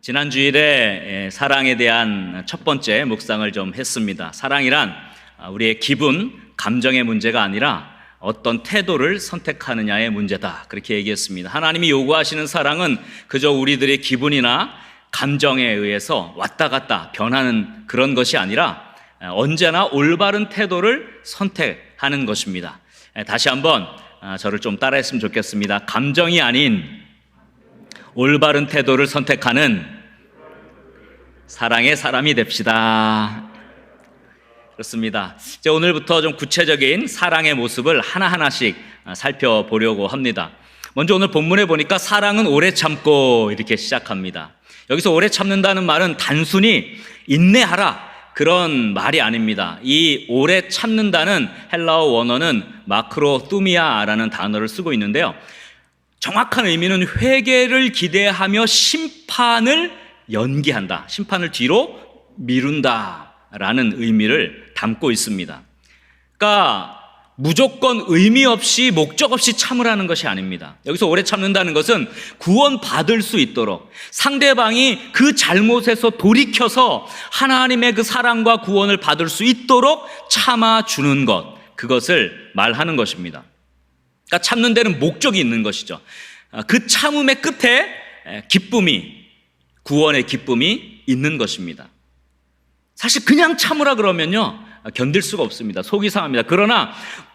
지난 주일에 사랑에 대한 첫 번째 묵상을 좀 했습니다. 사랑이란 우리의 기분, 감정의 문제가 아니라 어떤 태도를 선택하느냐의 문제다, 그렇게 얘기했습니다. 하나님이 요구하시는 사랑은 그저 우리들의 기분이나 감정에 의해서 왔다 갔다 변하는 그런 것이 아니라 언제나 올바른 태도를 선택하는 것입니다. 다시 한번 저를 좀 따라했으면 좋겠습니다. 감정이 아닌 올바른 태도를 선택하는 사랑의 사람이 됩시다. 그렇습니다. 이제 오늘부터 좀 구체적인 사랑의 모습을 하나하나씩 살펴보려고 합니다. 먼저 오늘 본문에 보니까 사랑은 오래 참고 이렇게 시작합니다. 여기서 오래 참는다는 말은 단순히 인내하라, 그런 말이 아닙니다. 이 오래 참는다는 헬라어 원어는 마크로뚜미아라는 단어를 쓰고 있는데요, 정확한 의미는 회개를 기대하며 심판을 연기한다, 심판을 뒤로 미룬다 라는 의미를 담고 있습니다. 그러니까 무조건 의미 없이 목적 없이 참으라는 것이 아닙니다. 여기서 오래 참는다는 것은 구원받을 수 있도록, 상대방이 그 잘못에서 돌이켜서 하나님의 그 사랑과 구원을 받을 수 있도록 참아주는 것, 그것을 말하는 것입니다. 그러니까 참는 데는 목적이 있는 것이죠. 그 참음의 끝에 기쁨이, 구원의 기쁨이 있는 것입니다. 사실 그냥 참으라 그러면요, 견딜 수가 없습니다. 속이 상합니다. 그러나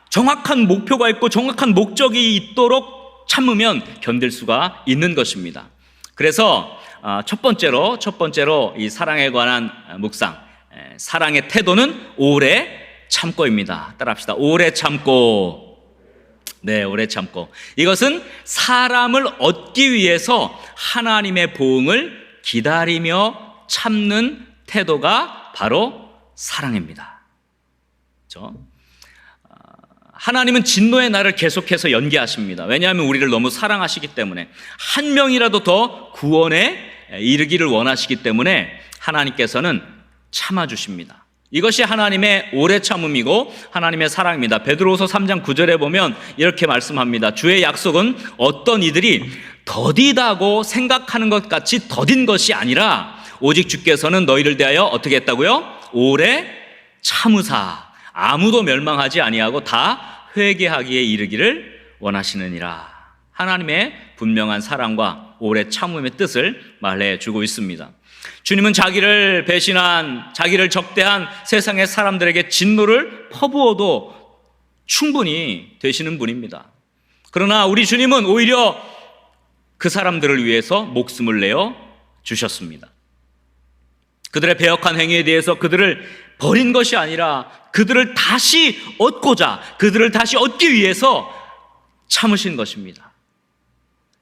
정확한 목표가 있고 정확한 목적이 있도록 참으면 견딜 수가 있는 것입니다. 그래서 첫 번째로 이 사랑에 관한 묵상, 사랑의 태도는 오래 참고입니다. 따라합시다. 오래 참고. 네, 오래 참고. 이것은 사람을 얻기 위해서 하나님의 보응을 기다리며 참는 태도가 바로 사랑입니다. 그렇죠? 하나님은 진노의 날을 계속해서 연기하십니다. 왜냐하면 우리를 너무 사랑하시기 때문에, 한 명이라도 더 구원에 이르기를 원하시기 때문에 하나님께서는 참아주십니다. 이것이 하나님의 오래 참음이고 하나님의 사랑입니다. 베드로후서 3장 9절에 보면 이렇게 말씀합니다. 주의 약속은 어떤 이들이 더디다고 생각하는 것 같이 더딘 것이 아니라 오직 주께서는 너희를 대하여 어떻게 했다고요? 오래 참으사 아무도 멸망하지 아니하고 다 회개하기에 이르기를 원하시느니라. 하나님의 분명한 사랑과 오래 참음의 뜻을 말해주고 있습니다. 주님은 자기를 배신한, 자기를 적대한 세상의 사람들에게 진노를 퍼부어도 충분히 되시는 분입니다. 그러나 우리 주님은 오히려 그 사람들을 위해서 목숨을 내어 주셨습니다. 그들의 배역한 행위에 대해서 그들을 버린 것이 아니라 그들을 다시 얻고자, 그들을 다시 얻기 위해서 참으신 것입니다.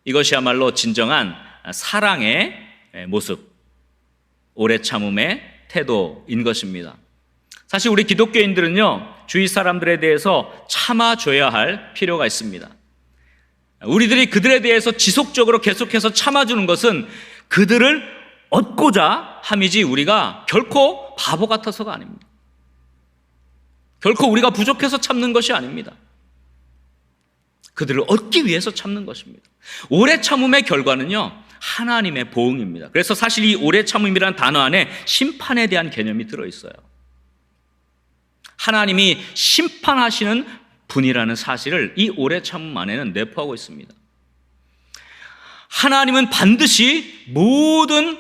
이것이야말로 진정한 사랑의 모습, 오래 참음의 태도인 것입니다. 사실 우리 기독교인들은요, 주위 사람들에 대해서 참아줘야 할 필요가 있습니다. 우리들이 그들에 대해서 지속적으로 계속해서 참아주는 것은 그들을 얻고자 함이지 우리가 결코 바보 같아서가 아닙니다. 결코 우리가 부족해서 참는 것이 아닙니다. 그들을 얻기 위해서 참는 것입니다. 오래 참음의 결과는요, 하나님의 보응입니다. 그래서 사실 이 오래 참음이라는 단어 안에 심판에 대한 개념이 들어있어요. 하나님이 심판하시는 분이라는 사실을 이 오래 참음 안에는 내포하고 있습니다. 하나님은 반드시 모든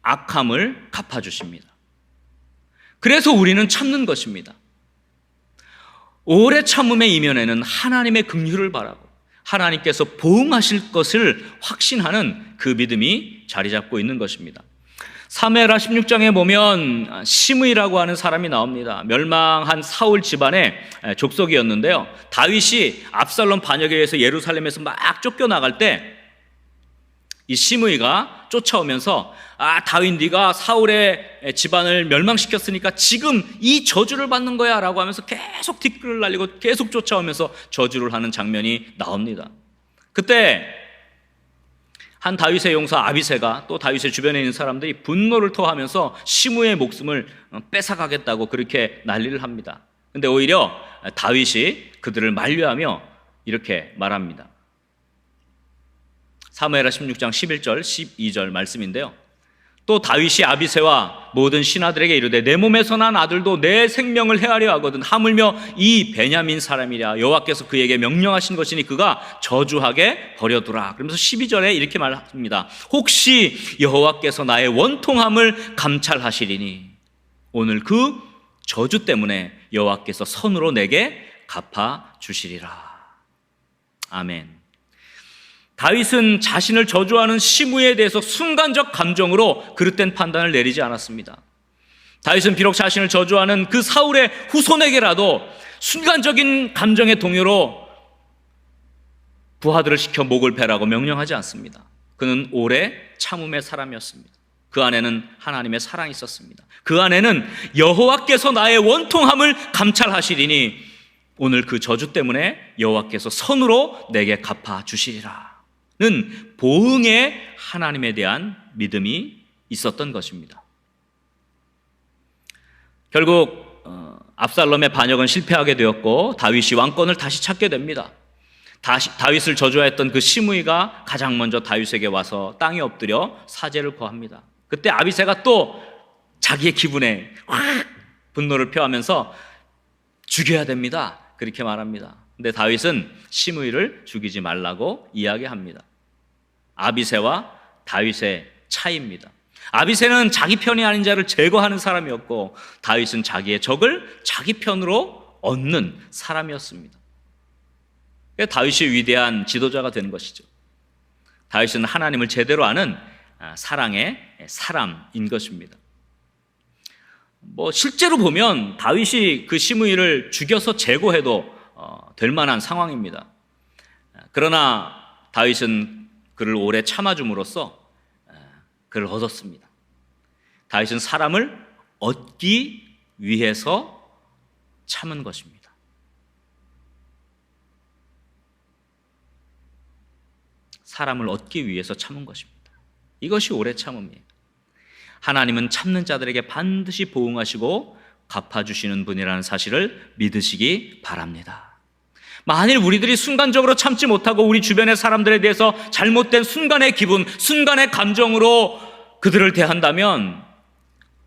악함을 갚아주십니다. 그래서 우리는 참는 것입니다. 오래 참음의 이면에는 하나님의 긍휼을 바라고 하나님께서 보응하실 것을 확신하는 그 믿음이 자리 잡고 있는 것입니다. 사무엘하 16장에 보면 시므이라고 하는 사람이 나옵니다. 멸망한 사울 집안의 족속이었는데요, 다윗이 압살롬 반역에 의해서 예루살렘에서 막 쫓겨나갈 때 이 시므이가 쫓아오면서 다윗, 네가 사울의 집안을 멸망시켰으니까 지금 이 저주를 받는 거야 라고 하면서 계속 뒷글을 날리고 계속 쫓아오면서 저주를 하는 장면이 나옵니다. 그때 한 다윗의 용사 아비새가 또 다윗의 주변에 있는 사람들이 분노를 토하면서 시므이의 목숨을 뺏어가겠다고 그렇게 난리를 합니다. 근데 오히려 다윗이 그들을 만류하며 이렇게 말합니다. 사무엘하 16장 11절 12절 말씀인데요, 또 다윗이 아비새와 모든 신하들에게 이르되 내 몸에서 난 아들도 내 생명을 해하려 하거든 하물며 이 베냐민 사람이랴 여호와께서 그에게 명령하신 것이니 그가 저주하게 버려두라. 그러면서 12절에 이렇게 말합니다. 혹시 여호와께서 나의 원통함을 감찰하시리니 오늘 그 저주 때문에 여호와께서 선으로 내게 갚아 주시리라. 아멘. 다윗은 자신을 저주하는 시므에 대해서 순간적 감정으로 그릇된 판단을 내리지 않았습니다. 다윗은 비록 자신을 저주하는 그 사울의 후손에게라도 순간적인 감정의 동요로 부하들을 시켜 목을 베라고 명령하지 않습니다. 그는 오래 참음의 사람이었습니다. 그 안에는 하나님의 사랑이 있었습니다. 그 안에는 여호와께서 나의 원통함을 감찰하시리니 오늘 그 저주 때문에 여호와께서 선으로 내게 갚아 주시리라 는 보응의 하나님에 대한 믿음이 있었던 것입니다. 결국 압살롬의 반역은 실패하게 되었고 다윗이 왕권을 다시 찾게 됩니다. 다윗을 저주했던 그 시므이가 가장 먼저 다윗에게 와서 땅에 엎드려 사죄를 구합니다. 그때 아비새가 또 자기의 기분에 확 분노를 표하면서 죽여야 됩니다. 그렇게 말합니다. 근데 다윗은 시므이를 죽이지 말라고 이야기합니다. 아비새와 다윗의 차이입니다. 아비새는 자기 편이 아닌 자를 제거하는 사람이었고 다윗은 자기의 적을 자기 편으로 얻는 사람이었습니다. 다윗이 위대한 지도자가 되는 것이죠. 다윗은 하나님을 제대로 아는 사랑의 사람인 것입니다. 실제로 보면 다윗이 그 시므이를 죽여서 제거해도 될 만한 상황입니다. 그러나 다윗은 그를 오래 참아줌으로써 그를 얻었습니다. 다윗은 사람을 얻기 위해서 참은 것입니다. 사람을 얻기 위해서 참은 것입니다. 이것이 오래 참음이에요. 하나님은 참는 자들에게 반드시 보응하시고 갚아주시는 분이라는 사실을 믿으시기 바랍니다. 만일 우리들이 순간적으로 참지 못하고 우리 주변의 사람들에 대해서 잘못된 순간의 기분, 순간의 감정으로 그들을 대한다면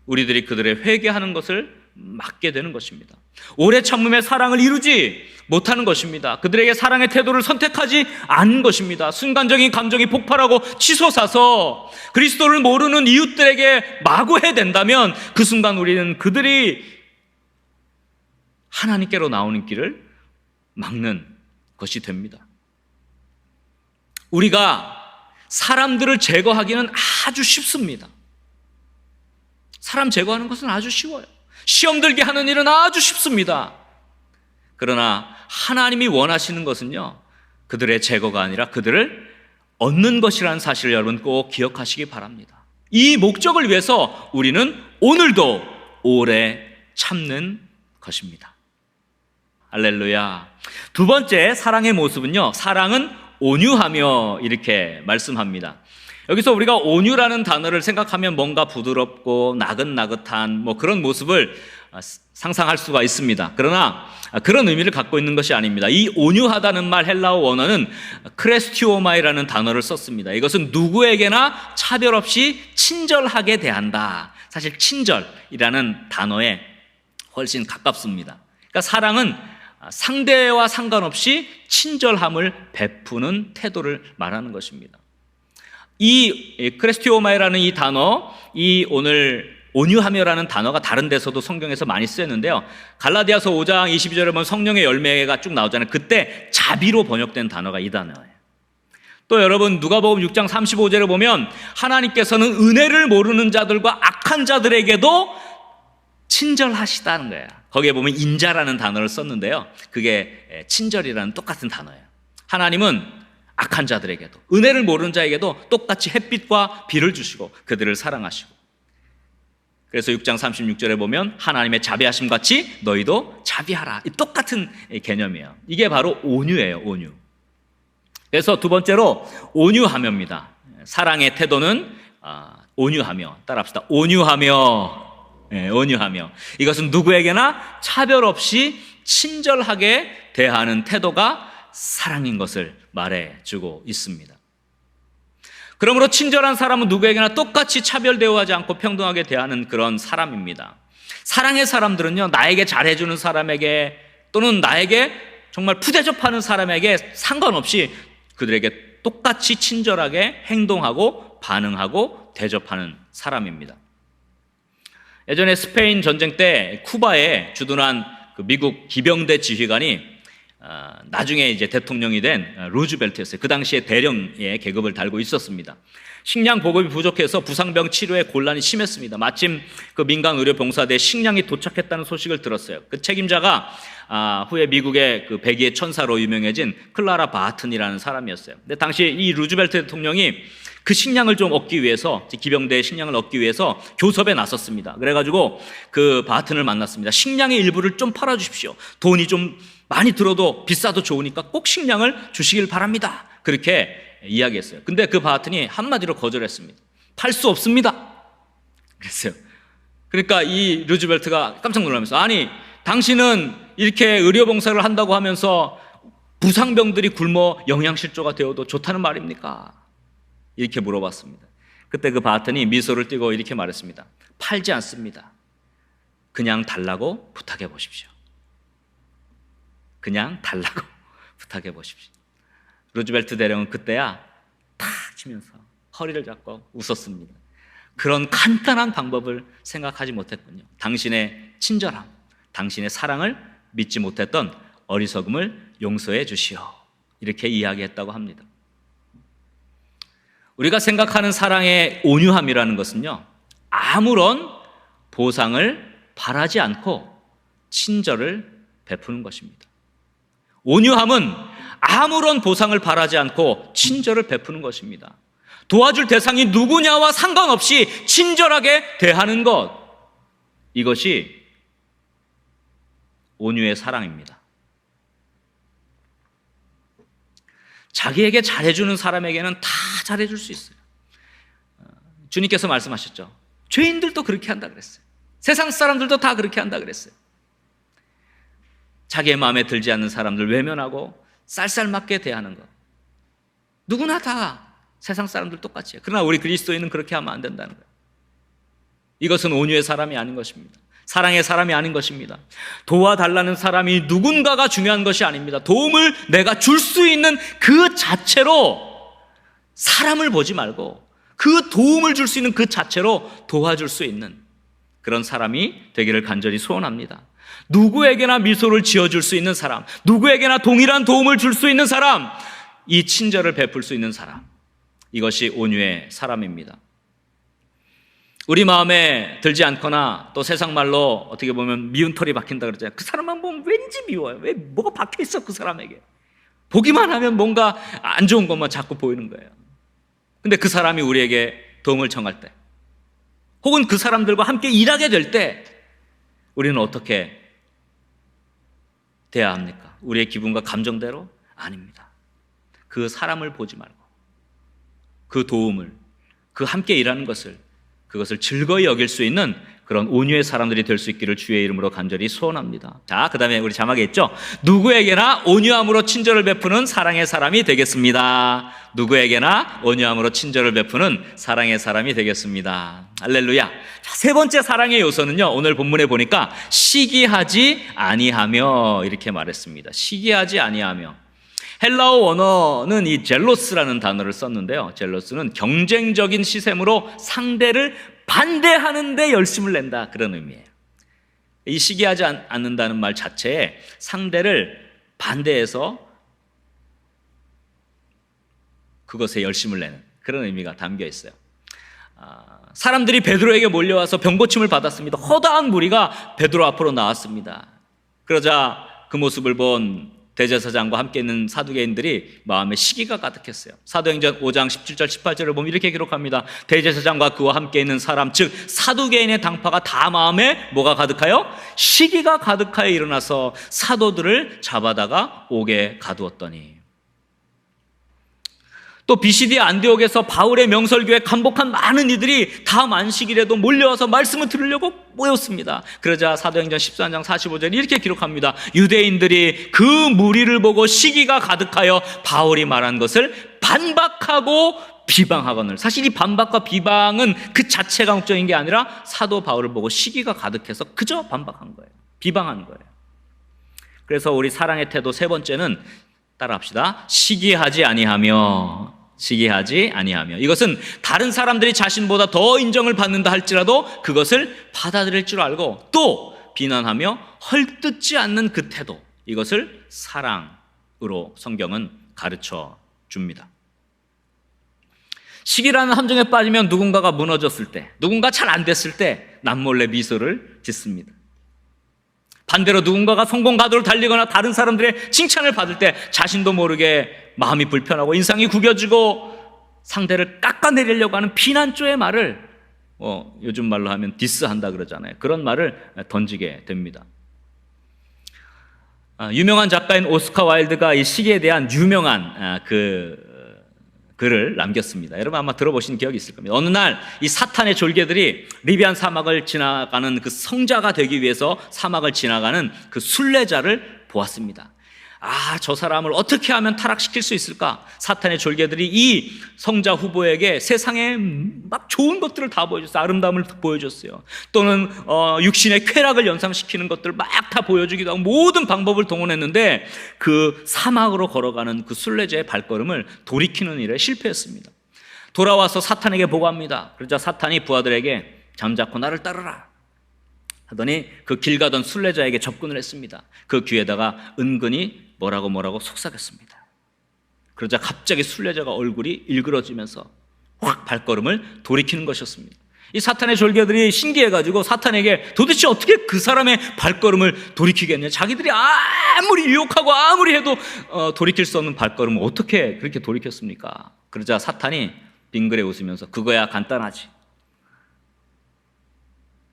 우리들이 그들의 회개하는 것을 막게 되는 것입니다. 오래 참음의 사랑을 이루지 못하는 것입니다. 그들에게 사랑의 태도를 선택하지 않은 것입니다. 순간적인 감정이 폭발하고 치솟아서 그리스도를 모르는 이웃들에게 마구 해댄다면 그 순간 우리는 그들이 하나님께로 나오는 길을 막는 것이 됩니다. 우리가 사람들을 제거하기는 아주 쉽습니다. 사람 제거하는 것은 아주 쉬워요. 시험 들게 하는 일은 아주 쉽습니다. 그러나 하나님이 원하시는 것은요, 그들의 제거가 아니라 그들을 얻는 것이라는 사실을 여러분 꼭 기억하시기 바랍니다. 이 목적을 위해서 우리는 오늘도 오래 참는 것입니다. 할렐루야. 두 번째 사랑의 모습은요, 사랑은 온유하며 이렇게 말씀합니다. 여기서 우리가 온유라는 단어를 생각하면 뭔가 부드럽고 나긋나긋한 그런 모습을 상상할 수가 있습니다. 그러나 그런 의미를 갖고 있는 것이 아닙니다. 이 온유하다는 말 헬라어 원어는 크레스티오마이라는 단어를 썼습니다. 이것은 누구에게나 차별 없이 친절하게 대한다. 사실 친절이라는 단어에 훨씬 가깝습니다. 그러니까 사랑은 상대와 상관없이 친절함을 베푸는 태도를 말하는 것입니다. 이 크레스티오마이라는 이 단어, 이 오늘 온유하며라는 단어가 다른 데서도 성경에서 많이 쓰였는데요. 갈라디아서 5장 22절에 보면 성령의 열매가 쭉 나오잖아요. 그때 자비로 번역된 단어가 이 단어예요. 또 여러분 누가복음 6장 35절에 보면 하나님께서는 은혜를 모르는 자들과 악한 자들에게도 친절하시다는 거예요. 거기에 보면 인자라는 단어를 썼는데요. 그게 친절이라는 똑같은 단어예요. 하나님은 악한 자들에게도 은혜를 모르는 자에게도 똑같이 햇빛과 비를 주시고 그들을 사랑하시고, 그래서 6장 36절에 보면 하나님의 자비하심 같이 너희도 자비하라. 이 똑같은 개념이에요. 이게 바로 온유예요. 온유. 그래서 두 번째로 온유하며입니다. 사랑의 태도는 온유하며. 따라합시다. 온유하며. 네, 온유하며. 이것은 누구에게나 차별 없이 친절하게 대하는 태도가 사랑인 것을 말해주고 있습니다. 그러므로 친절한 사람은 누구에게나 똑같이 차별대우하지 않고 평등하게 대하는 그런 사람입니다. 사랑의 사람들은요, 나에게 잘해주는 사람에게 또는 나에게 정말 푸대접하는 사람에게 상관없이 그들에게 똑같이 친절하게 행동하고 반응하고 대접하는 사람입니다. 예전에 스페인 전쟁 때 쿠바에 주둔한 그 미국 기병대 지휘관이 나중에 이제 대통령이 된 루즈벨트였어요. 그 당시에 대령의 계급을 달고 있었습니다. 식량 보급이 부족해서 부상병 치료에 곤란이 심했습니다. 마침 그 민간 의료 병사대에 식량이 도착했다는 소식을 들었어요. 그 책임자가 후에 미국의 그 백의의 천사로 유명해진 클라라 바튼이라는 사람이었어요. 근데 당시 이 루즈벨트 대통령이 그 식량을 좀 얻기 위해서, 기병대의 식량을 얻기 위해서 교섭에 나섰습니다. 그래가지고 그 바튼을 만났습니다. 식량의 일부를 좀 팔아주십시오. 돈이 좀 많이 들어도 비싸도 좋으니까 꼭 식량을 주시길 바랍니다. 그렇게 이야기했어요. 근데 그 바튼이 한마디로 거절했습니다. 팔 수 없습니다. 그랬어요. 그러니까 이 루즈벨트가 깜짝 놀라면서, 아니, 당신은 이렇게 의료봉사를 한다고 하면서 부상병들이 굶어 영양실조가 되어도 좋다는 말입니까? 이렇게 물어봤습니다. 그때 그 바튼이 미소를 띠고 이렇게 말했습니다. 팔지 않습니다. 그냥 달라고 부탁해 보십시오. 그냥 달라고 부탁해 보십시오. 루즈벨트 대령은 그때야 탁 치면서 허리를 잡고 웃었습니다. 그런 간단한 방법을 생각하지 못했군요. 당신의 친절함, 당신의 사랑을 믿지 못했던 어리석음을 용서해 주시오. 이렇게 이야기했다고 합니다. 우리가 생각하는 사랑의 온유함이라는 것은요, 아무런 보상을 바라지 않고 친절을 베푸는 것입니다. 온유함은 아무런 보상을 바라지 않고 친절을 베푸는 것입니다. 도와줄 대상이 누구냐와 상관없이 친절하게 대하는 것, 이것이 온유의 사랑입니다. 자기에게 잘해주는 사람에게는 다 잘해줄 수 있어요. 주님께서 말씀하셨죠. 죄인들도 그렇게 한다 그랬어요. 세상 사람들도 다 그렇게 한다 그랬어요. 자기의 마음에 들지 않는 사람들 외면하고 쌀쌀맞게 대하는 것, 누구나 다 세상 사람들 똑같이 해요. 그러나 우리 그리스도인은 그렇게 하면 안 된다는 거예요. 이것은 온유의 사람이 아닌 것입니다. 사랑의 사람이 아닌 것입니다. 도와달라는 사람이 누군가가 중요한 것이 아닙니다. 도움을 내가 줄 수 있는 그 자체로 사람을 보지 말고 그 도움을 줄 수 있는 그 자체로 도와줄 수 있는 그런 사람이 되기를 간절히 소원합니다. 누구에게나 미소를 지어줄 수 있는 사람, 누구에게나 동일한 도움을 줄 수 있는 사람, 이 친절을 베풀 수 있는 사람, 이것이 온유의 사람입니다. 우리 마음에 들지 않거나 또 세상 말로 어떻게 보면 미운 털이 박힌다 그러잖아요. 그 사람만 보면 왠지 미워요. 왜 뭐가 박혀 있어 그 사람에게. 보기만 하면 뭔가 안 좋은 것만 자꾸 보이는 거예요. 근데 그 사람이 우리에게 도움을 청할 때, 혹은 그 사람들과 함께 일하게 될 때 우리는 어떻게 돼야 합니까? 우리의 기분과 감정대로? 아닙니다. 그 사람을 보지 말고 그 도움을, 그 함께 일하는 것을, 그것을 즐거이 여길 수 있는 그런 온유의 사람들이 될 수 있기를 주의 이름으로 간절히 소원합니다. 자, 그 다음에 우리 자막에 있죠. 누구에게나 온유함으로 친절을 베푸는 사랑의 사람이 되겠습니다. 누구에게나 온유함으로 친절을 베푸는 사랑의 사람이 되겠습니다. 할렐루야. 자, 세 번째 사랑의 요소는요, 오늘 본문에 보니까 시기하지 아니하며 이렇게 말했습니다. 시기하지 아니하며. 헬라어 원어는 이 젤로스라는 단어를 썼는데요. 젤로스는 경쟁적인 시샘으로 상대를 반대하는 데 열심을 낸다, 그런 의미예요. 이 시기하지 않는다는 말 자체에 상대를 반대해서 그것에 열심을 내는 그런 의미가 담겨 있어요. 사람들이 베드로에게 몰려와서 병고침을 받았습니다. 허다한 무리가 베드로 앞으로 나왔습니다. 그러자 그 모습을 본 대제사장과 함께 있는 사두개인들이 마음에 시기가 가득했어요. 사도행전 5장 17절 18절을 보면 이렇게 기록합니다. 대제사장과 그와 함께 있는 사람, 즉 사두개인의 당파가 다 마음에 뭐가 가득하여? 시기가 가득하여 일어나서 사도들을 잡아다가 옥에 가두었더니. 또 BCD 안디옥에서 바울의 명설교에 감복한 많은 이들이 다음 안식일에도 몰려와서 말씀을 들으려고 모였습니다. 그러자 사도행전 14장 45절에 이렇게 기록합니다. 유대인들이 그 무리를 보고 시기가 가득하여 바울이 말한 것을 반박하고 비방하거늘. 사실 이 반박과 비방은 그 자체가 목적인 게 아니라 사도 바울을 보고 시기가 가득해서 그저 반박한 거예요. 비방한 거예요. 그래서 우리 사랑의 태도 세 번째는 따라합시다. 시기하지 아니하며. 이것은 다른 사람들이 자신보다 더 인정을 받는다 할지라도 그것을 받아들일 줄 알고 또 비난하며 헐뜯지 않는 그 태도, 이것을 사랑으로 성경은 가르쳐 줍니다. 시기라는 함정에 빠지면 누군가가 무너졌을 때, 누군가 잘 안 됐을 때 남몰래 미소를 짓습니다. 반대로 누군가가 성공 가도를 달리거나 다른 사람들의 칭찬을 받을 때 자신도 모르게 마음이 불편하고 인상이 구겨지고 상대를 깎아내리려고 하는 비난조의 말을 요즘 말로 하면 디스한다 그러잖아요. 그런 말을 던지게 됩니다. 유명한 작가인 오스카 와일드가 이 시기에 대한 유명한 글을 남겼습니다. 여러분 아마 들어보신 기억이 있을 겁니다. 어느 날 이 사탄의 졸개들이 리비안 사막을 지나가는 그 성자가 되기 위해서 사막을 지나가는 그 순례자를 보았습니다. 저 사람을 어떻게 하면 타락시킬 수 있을까? 사탄의 졸개들이 이 성자 후보에게 세상에 막 좋은 것들을 다 보여줬어요. 아름다움을 보여줬어요. 또는 육신의 쾌락을 연상시키는 것들을 막 다 보여주기도 하고 모든 방법을 동원했는데 그 사막으로 걸어가는 그 순례자의 발걸음을 돌이키는 일에 실패했습니다. 돌아와서 사탄에게 보고합니다. 그러자 사탄이 부하들에게 잠자코 나를 따르라 하더니 그 길 가던 순례자에게 접근을 했습니다. 그 귀에다가 은근히 뭐라고 속삭였습니다. 그러자 갑자기 순례자가 얼굴이 일그러지면서 확 발걸음을 돌이키는 것이었습니다. 이 사탄의 졸개들이 신기해가지고 사탄에게 도대체 어떻게 그 사람의 발걸음을 돌이키겠냐, 자기들이 아무리 유혹하고 아무리 해도 돌이킬 수 없는 발걸음을 어떻게 그렇게 돌이켰습니까? 그러자 사탄이 빙그레 웃으면서 그거야 간단하지.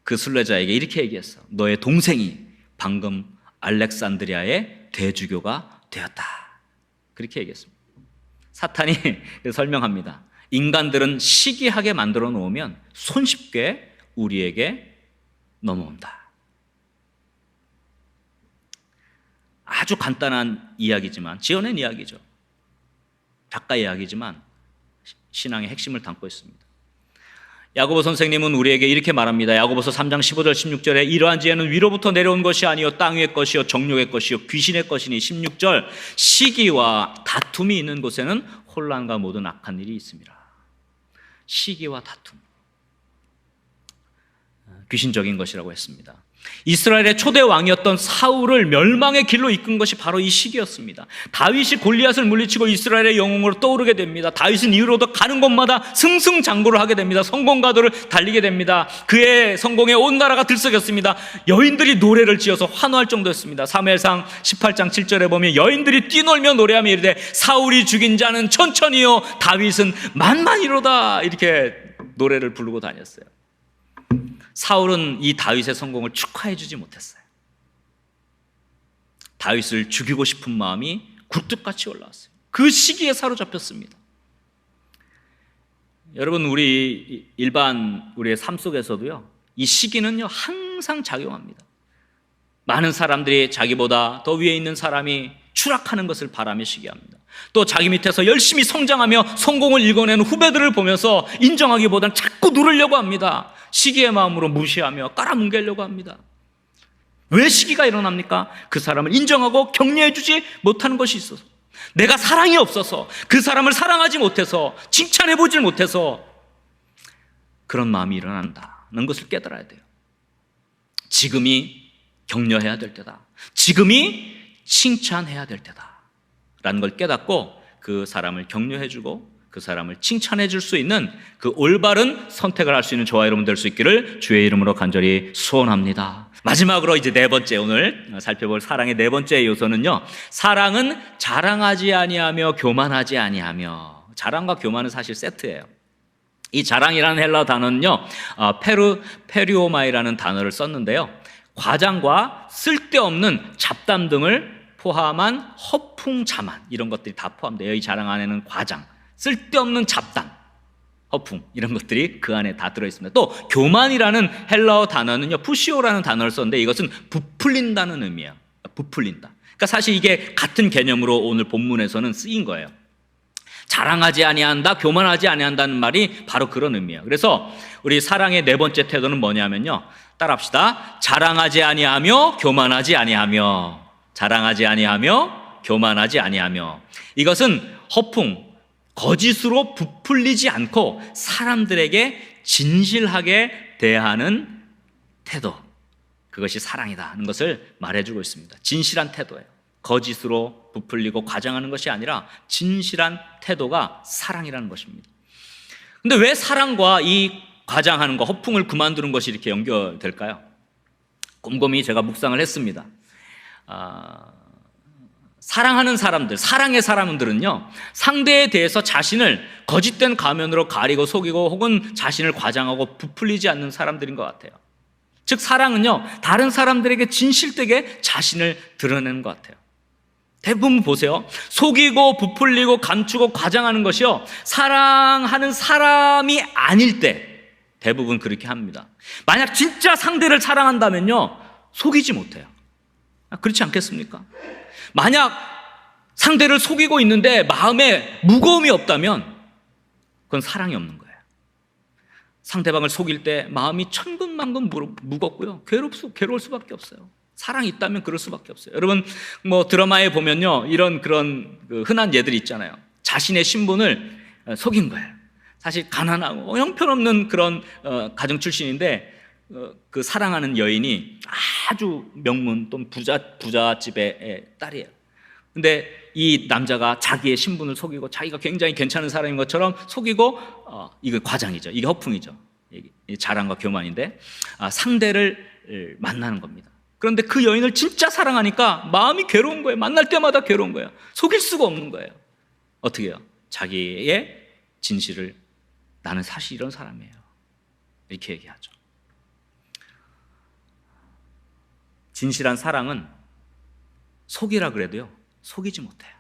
그 순례자에게 이렇게 얘기했어. 너의 동생이 방금 알렉산드리아의 대주교가 되었다. 그렇게 얘기했습니다. 사탄이 설명합니다. 인간들은 시기하게 만들어 놓으면 손쉽게 우리에게 넘어온다. 아주 간단한 이야기지만, 지어낸 이야기죠. 작가 이야기지만 신앙의 핵심을 담고 있습니다. 야고보 선생님은 우리에게 이렇게 말합니다. 야고보서 3장 15절 16절에 이러한 지혜는 위로부터 내려온 것이 아니요 땅 위의 것이요 정욕의 것이요 귀신의 것이니 16절 시기와 다툼이 있는 곳에는 혼란과 모든 악한 일이 있습니다. 시기와 다툼, 귀신적인 것이라고 했습니다. 이스라엘의 초대 왕이었던 사울을 멸망의 길로 이끈 것이 바로 이 시기였습니다. 다윗이 골리앗을 물리치고 이스라엘의 영웅으로 떠오르게 됩니다. 다윗은 이후로도 가는 곳마다 승승장구를 하게 됩니다. 성공가도를 달리게 됩니다. 그의 성공에 온 나라가 들썩였습니다. 여인들이 노래를 지어서 환호할 정도였습니다. 사무엘상 18장 7절에 보면 여인들이 뛰놀며 노래하며 이르되 사울이 죽인 자는 천천히요 다윗은 만만히로다, 이렇게 노래를 부르고 다녔어요. 사울은 이 다윗의 성공을 축하해 주지 못했어요. 다윗을 죽이고 싶은 마음이 굴뚝같이 올라왔어요. 그 시기에 사로잡혔습니다. 여러분, 우리의 삶 속에서도요, 이 시기는요 항상 작용합니다. 많은 사람들이 자기보다 더 위에 있는 사람이 추락하는 것을 바라며 시기합니다. 또 자기 밑에서 열심히 성장하며 성공을 일궈내는 후배들을 보면서 인정하기보다는 자꾸 누르려고 합니다. 시기의 마음으로 무시하며 깔아뭉개려고 합니다. 왜 시기가 일어납니까? 그 사람을 인정하고 격려해주지 못하는 것이 있어서, 내가 사랑이 없어서, 그 사람을 사랑하지 못해서, 칭찬해보지 못해서 그런 마음이 일어난다는 것을 깨달아야 돼요. 지금이 격려해야 될 때다. 지금이 칭찬해야 될 때다 라는 걸 깨닫고 그 사람을 격려해주고 그 사람을 칭찬해 줄 수 있는 그 올바른 선택을 할 수 있는 저와 여러분 될 수 있기를 주의 이름으로 간절히 소원합니다. 마지막으로 이제 네 번째, 오늘 살펴볼 사랑의 네 번째 요소는요, 사랑은 자랑하지 아니하며 교만하지 아니하며. 자랑과 교만은 사실 세트예요. 이 자랑이라는 헬라 단어는요, 페리오마이라는 단어를 썼는데요, 과장과 쓸데없는 잡담 등을 포함한 허풍 자만, 이런 것들이 다 포함돼요. 이 자랑 안에는 과장, 쓸데없는 잡담, 허풍, 이런 것들이 그 안에 다 들어있습니다. 또 교만이라는 헬라어 단어는요, 푸시오라는 단어를 썼는데 이것은 부풀린다는 의미예요. 부풀린다. 그러니까 사실 이게 같은 개념으로 오늘 본문에서는 쓰인 거예요. 자랑하지 아니한다, 교만하지 아니한다는 말이 바로 그런 의미예요. 그래서 우리 사랑의 네 번째 태도는 뭐냐면요, 따라합시다. 자랑하지 아니하며 교만하지 아니하며. 자랑하지 아니하며 교만하지 아니하며. 이것은 허풍, 거짓으로 부풀리지 않고 사람들에게 진실하게 대하는 태도, 그것이 사랑이다 하는 것을 말해주고 있습니다. 진실한 태도예요. 거짓으로 부풀리고 과장하는 것이 아니라 진실한 태도가 사랑이라는 것입니다. 근데 왜 사랑과 이 과장하는 것, 허풍을 그만두는 것이 이렇게 연결될까요? 곰곰이 제가 묵상을 했습니다. 사랑하는 사람들, 사랑의 사람들은요, 상대에 대해서 자신을 거짓된 가면으로 가리고 속이고 혹은 자신을 과장하고 부풀리지 않는 사람들인 것 같아요. 즉 사랑은요, 다른 사람들에게 진실되게 자신을 드러내는 것 같아요. 대부분 보세요. 속이고 부풀리고 감추고 과장하는 것이요, 사랑하는 사람이 아닐 때 대부분 그렇게 합니다. 만약 진짜 상대를 사랑한다면요, 속이지 못해요. 그렇지 않겠습니까? 만약 상대를 속이고 있는데 마음에 무거움이 없다면 그건 사랑이 없는 거예요. 상대방을 속일 때 마음이 천근만근 무겁고요, 괴로울 수밖에 없어요. 사랑이 있다면 그럴 수밖에 없어요. 여러분, 드라마에 보면요, 이런 그런 흔한 예들이 있잖아요. 자신의 신분을 속인 거예요. 사실 가난하고 형편없는 그런 가정 출신인데 그 사랑하는 여인이 아주 명문 또는 부잣집의 딸이에요. 근데 이 남자가 자기의 신분을 속이고 자기가 굉장히 괜찮은 사람인 것처럼 속이고, 이거 과장이죠. 이게 허풍이죠. 이게 자랑과 교만인데, 상대를 만나는 겁니다. 그런데 그 여인을 진짜 사랑하니까 마음이 괴로운 거예요. 만날 때마다 괴로운 거예요. 속일 수가 없는 거예요. 어떻게 해요? 자기의 진실을, 나는 사실 이런 사람이에요, 이렇게 얘기하죠. 진실한 사랑은 속이라 그래도요, 속이지 못해요.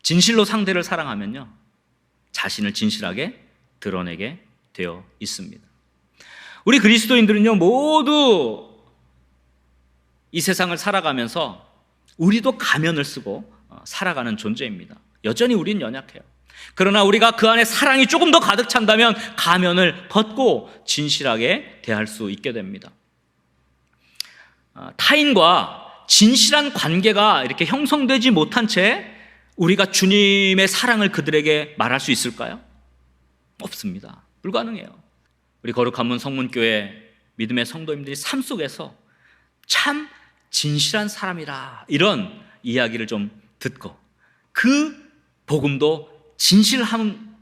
진실로 상대를 사랑하면요, 자신을 진실하게 드러내게 되어 있습니다. 우리 그리스도인들은요, 모두 이 세상을 살아가면서 우리도 가면을 쓰고 살아가는 존재입니다. 여전히 우린 연약해요. 그러나 우리가 그 안에 사랑이 조금 더 가득 찬다면 가면을 벗고 진실하게 대할 수 있게 됩니다. 타인과 진실한 관계가 이렇게 형성되지 못한 채 우리가 주님의 사랑을 그들에게 말할 수 있을까요? 없습니다. 불가능해요. 우리 거룩한 문 성문교회 믿음의 성도님들이 삶 속에서 참 진실한 사람이라, 이런 이야기를 좀 듣고 그 복음도 진실함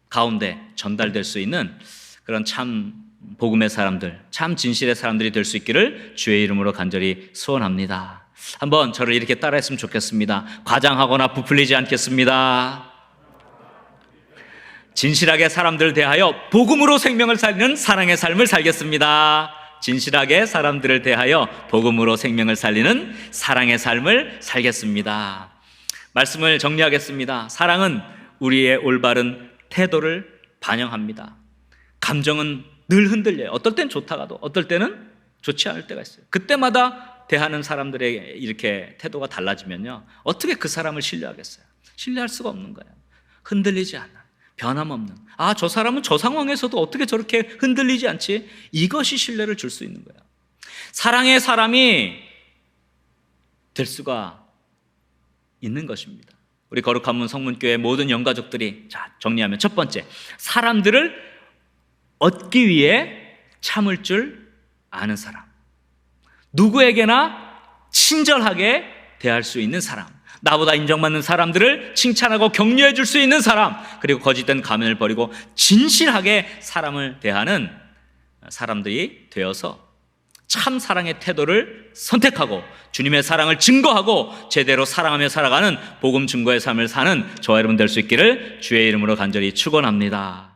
가운데 전달될 수 있는 그런 참 복음의 사람들, 참 진실의 사람들이 될 수 있기를 주의 이름으로 간절히 소원합니다. 한번 저를 이렇게 따라했으면 좋겠습니다. 과장하거나 부풀리지 않겠습니다. 진실하게 사람들을 대하여 복음으로 생명을 살리는 사랑의 삶을 살겠습니다. 진실하게 사람들을 대하여 복음으로 생명을 살리는 사랑의 삶을 살겠습니다. 말씀을 정리하겠습니다. 사랑은 우리의 올바른 태도를 반영합니다. 감정은 늘 흔들려요. 어떨 땐 좋다가도 어떨 때는 좋지 않을 때가 있어요. 그때마다 대하는 사람들의 이렇게 태도가 달라지면요, 어떻게 그 사람을 신뢰하겠어요? 신뢰할 수가 없는 거예요. 흔들리지 않아, 변함없는, 저 사람은 저 상황에서도 어떻게 저렇게 흔들리지 않지? 이것이 신뢰를 줄 수 있는 거예요. 사랑의 사람이 될 수가 있는 것입니다. 우리 거룩한 문 성문교회 모든 영가족들이, 정리하면 첫 번째, 사람들을 얻기 위해 참을 줄 아는 사람, 누구에게나 친절하게 대할 수 있는 사람, 나보다 인정받는 사람들을 칭찬하고 격려해 줄 수 있는 사람, 그리고 거짓된 가면을 버리고 진실하게 사람을 대하는 사람들이 되어서 참 사랑의 태도를 선택하고 주님의 사랑을 증거하고 제대로 사랑하며 살아가는 복음 증거의 삶을 사는 저와 여러분 될 수 있기를 주의 이름으로 간절히 축원합니다.